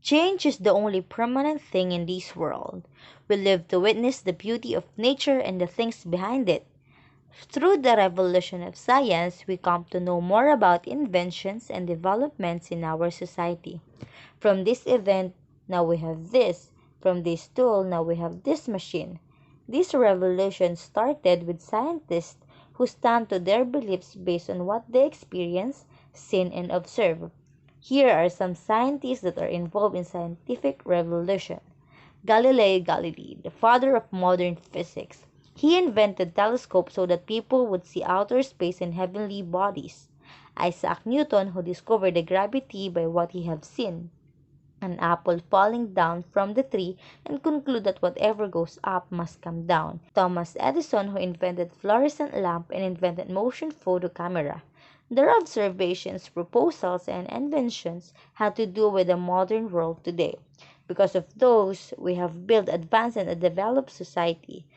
Change is the only permanent thing in this world. We live to witness the beauty of nature and the things behind it. Through the revolution of science, we come to know more about inventions and developments in our society. From this event, now we have this. From this tool, now we have this machine. This revolution started with scientists who stand to their beliefs based on what they experience, seen, and observe. Here are some scientists that are involved in scientific revolution. Galileo Galilei, the father of modern physics. He invented telescopes so that people would see outer space and heavenly bodies. Isaac Newton, who discovered the gravity by what he had seen an apple falling down from the tree and conclude that whatever goes up must come down. Thomas Edison, who invented fluorescent lamp and invented motion photo camera. Their observations, proposals, and inventions had to do with the modern world today. Because of those, we have built advanced and a developed society.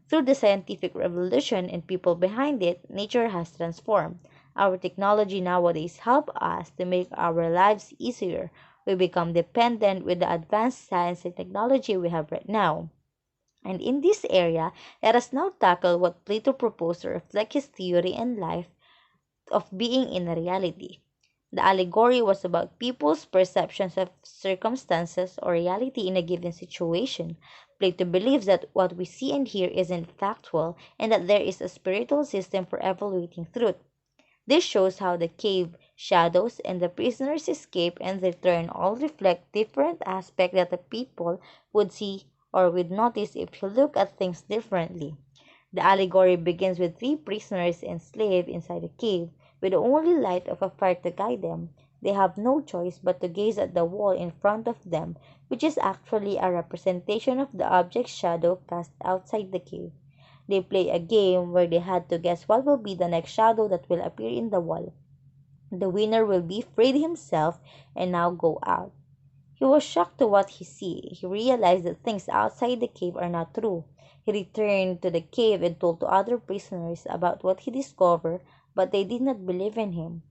Through the scientific revolution and people behind it, nature has transformed. Our technology nowadays help us to make our lives easier. We become dependent with the advanced science and technology we have right now. And in this area, let us now tackle what Plato proposed to reflect his theory and life of being in reality. The allegory was about people's perceptions of circumstances or reality in a given situation. Plato believes that what we see and hear isn't factual and that there is a spiritual system for evaluating truth. This shows how the cave, shadows, and the prisoner's escape and return all reflect different aspects that the people would see or would notice if you look at things differently. The allegory begins with three prisoners enslaved inside a cave, with only light of a fire to guide them. They have no choice but to gaze at the wall in front of them, which is actually a representation of the object's shadow cast outside the cave. They play a game where they had to guess what will be the next shadow that will appear in the wall. The winner will be freed himself and now go out. He was shocked to what he see. He realized that things outside the cave are not true. He returned to the cave and told the other prisoners about what he discovered, but they did not believe in him.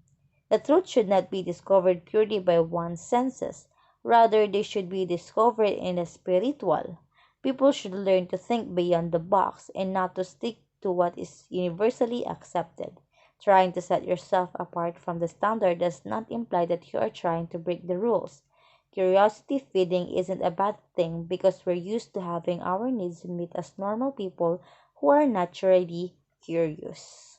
The truth should not be discovered purely by one's senses. Rather, they should be discovered in the spiritual. People should learn to think beyond the box and not to stick to what is universally accepted. Trying to set yourself apart from the standard does not imply that you are trying to break the rules. Curiosity feeding isn't a bad thing because we're used to having our needs met as normal people who are naturally curious.